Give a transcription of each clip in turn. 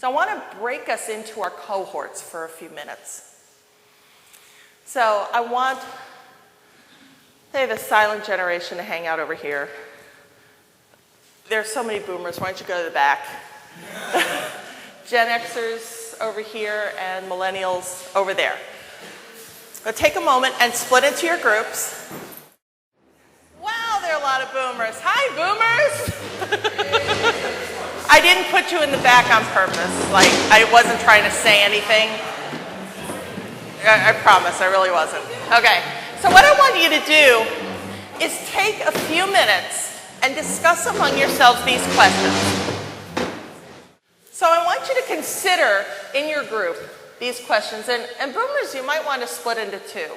So I want to break us into our cohorts for a few minutes. So I want, say, the silent generation to hang out over here. There's so many boomers. Why don't you go to the back? Gen Xers over here and millennials over there. But take a moment and split into your groups. Wow, there are a lot of boomers. Hi, boomers! I didn't put you in the back on purpose. Like, I wasn't trying to say anything. I promise, I really wasn't. Okay, so what I want you to do is take a few minutes and discuss among yourselves these questions. So I want you to consider in your group these questions, and boomers, you might want to split into two.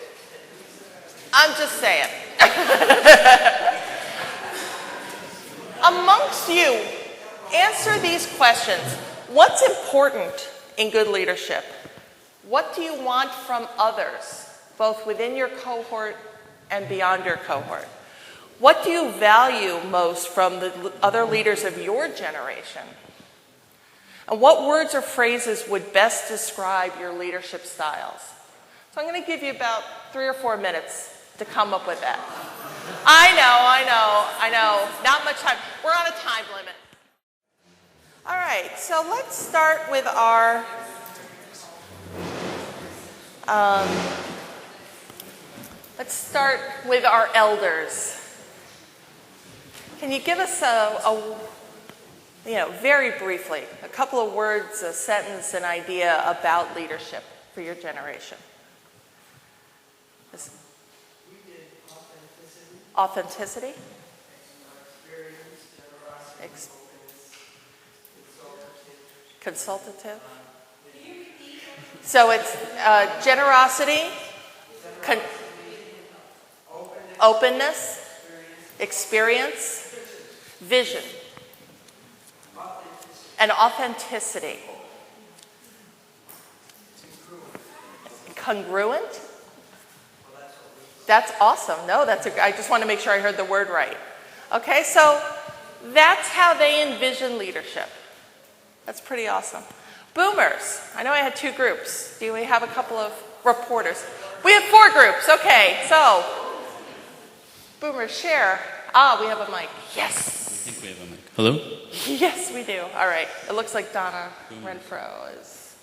I'm just saying. Amongst you, answer these questions. What's important in good leadership? What do you want from others, both within your cohort and beyond your cohort? What do you value most from the other leaders of your generation? And what words or phrases would best describe your leadership styles? So I'm going to give you about 3 or 4 minutes to come up with that. I know. Not much time. We're on a time limit. All right, so let's start with our elders. Can you give us very briefly, a couple of words, a sentence, an idea about leadership for your generation? We did authenticity. Authenticity? Experience, generosity, Consultative? So it's generosity, openness, experience, vision, and authenticity. Congruent? That's awesome. No, I just want to make sure I heard the word right. Okay, so that's how they envision leadership. That's pretty awesome. Boomers. I know I had 2 groups. Do we have a couple of reporters? We have 4 groups. Okay, so boomers, share. We have a mic. Yes. I think we have a mic. Hello? Yes, we do. All right. It looks like Donna Renfro is.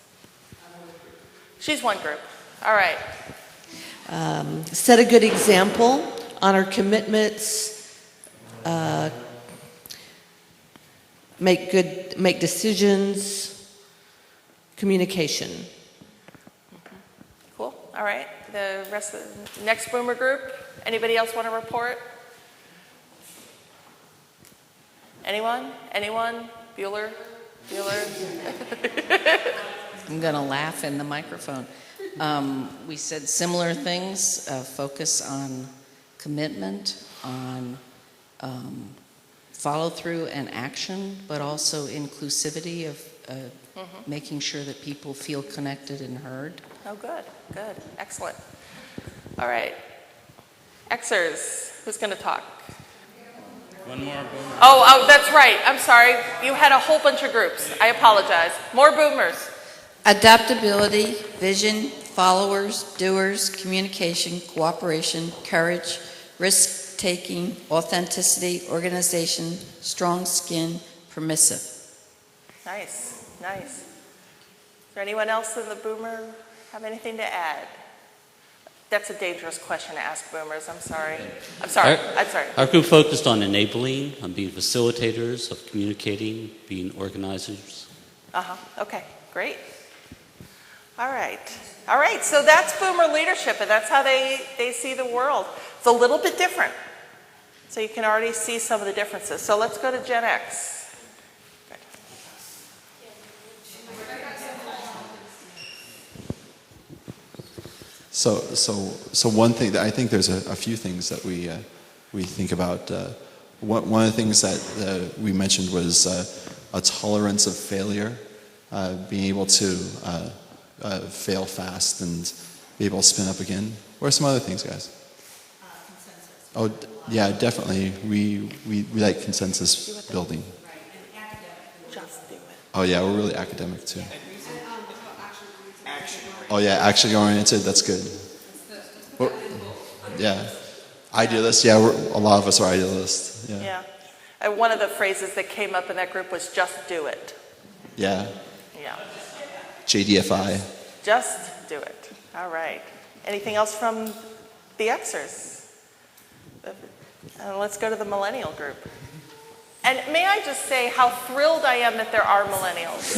She's one group. All right. Set a good example, honor commitments, make decisions, communication. Cool. All right. The rest of the next boomer group. Anybody else want to report? Anyone? Bueller? I'm going to laugh in the microphone. We said similar things, focus on commitment, on follow-through and action, but also inclusivity of making sure that people feel connected and heard. Oh, good. Excellent. All right. Xers, who's going to talk? One more boomer. Oh, that's right. I'm sorry. You had a whole bunch of groups. I apologize. More boomers. Adaptability, vision, followers, doers, communication, cooperation, courage, risk-taking, authenticity, organization, strong skin, permissive. Nice. Is there anyone else in the boomer have anything to add? That's a dangerous question to ask boomers. I'm sorry. Our group focused on enabling, on being facilitators of communicating, being organizers. Okay, great. All right, so that's boomer leadership, and that's how they see the world. It's a little bit different. So you can already see some of the differences. So let's go to Gen X. So one thing that I think there's a few things that we think about. One of the things that we mentioned was a tolerance of failure, being able to fail fast and be able to spin up again. What are some other things, guys? Consensus. Oh, yeah, definitely. We like consensus building. Just do it. Oh yeah, we're really academic too. Oh yeah, action oriented. That's good. Well, yeah, idealist. Yeah, a lot of us are idealists. Yeah. Yeah. One of the phrases that came up in that group was "just do it." Yeah. Yeah. JDFI. Just do it. All right. Anything else from the Xers? Let's go to the millennial group. And may I just say how thrilled I am that there are millennials.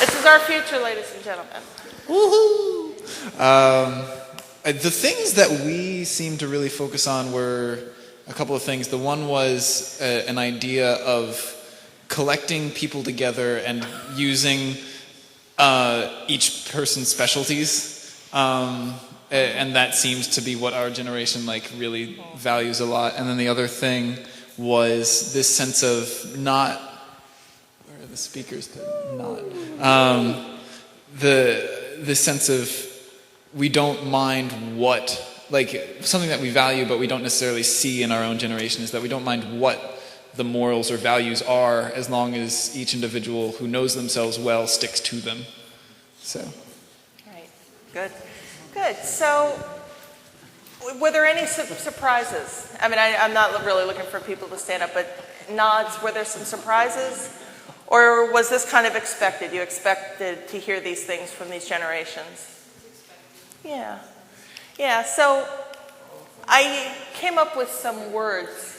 This is our future, ladies and gentlemen. Woohoo! The things that we seemed to really focus on were a couple of things. The one was an idea of collecting people together and using each person's specialties. And that seems to be what our generation really values a lot. And then the other thing was this sense of not, where are the speakers to not? The sense of we don't mind what, something that we value but we don't necessarily see in our own generation is that we don't mind what the morals or values are as long as each individual who knows themselves well sticks to them. So. Right. Good. Good. So, were there any surprises? I mean, I'm not really looking for people to stand up, but nods. Were there some surprises? Or was this kind of expected? You expected to hear these things from these generations? Yeah. Yeah, so I came up with some words.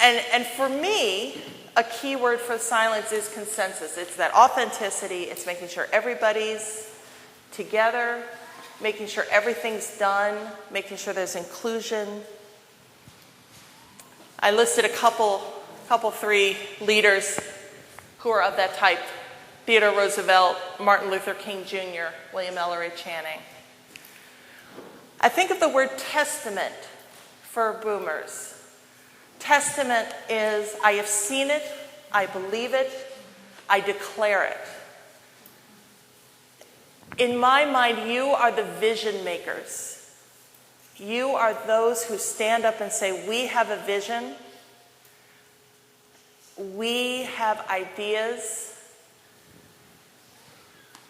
And for me, a key word for silence is consensus. It's that authenticity. It's making sure everybody's together, making sure everything's done, making sure there's inclusion. I listed a couple, three leaders who are of that type. Theodore Roosevelt, Martin Luther King Jr., William Ellery Channing. I think of the word testament for boomers. Testament is, I have seen it, I believe it, I declare it. In my mind, you are the vision makers. You are those who stand up and say, we have a vision, we have ideas.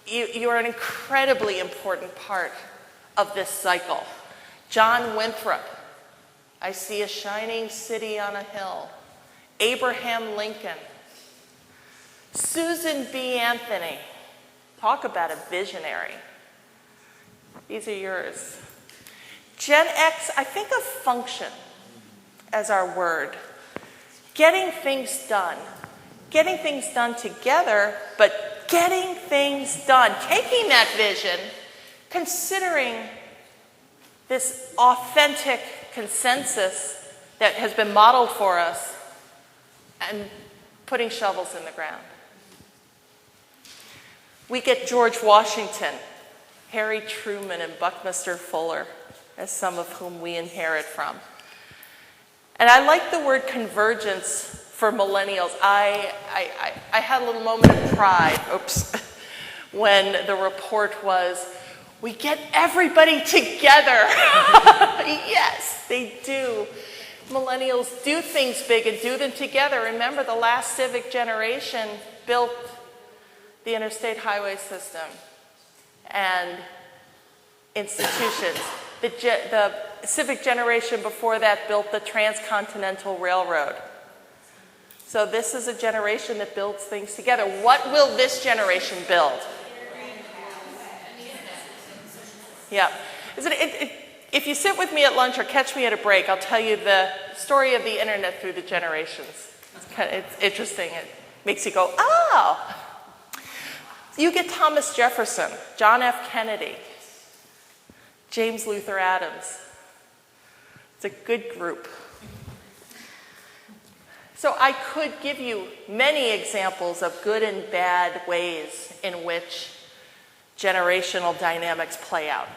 You are an incredibly important part of this cycle. John Winthrop, I see a shining city on a hill. Abraham Lincoln. Susan B. Anthony. Talk about a visionary. These are yours. Gen X, I think of function as our word. Getting things done. Getting things done together, but getting things done. Taking that vision, considering this authentic consensus that has been modeled for us, and putting shovels in the ground. We get George Washington, Harry Truman, and Buckminster Fuller as some of whom we inherit from. And I like the word convergence for millennials. I had a little moment of pride, when the report was, we get everybody together. Yes, they do. Millennials do things big and do them together. Remember, the last civic generation built the interstate highway system and institutions. The civic generation before that built the transcontinental railroad. So this is a generation that builds things together. What will this generation build? Yeah. If you sit with me at lunch or catch me at a break, I'll tell you the story of the internet through the generations. It's interesting. It makes you go, oh. You get Thomas Jefferson, John F. Kennedy, James Luther Adams. It's a good group. So I could give you many examples of good and bad ways in which generational dynamics play out.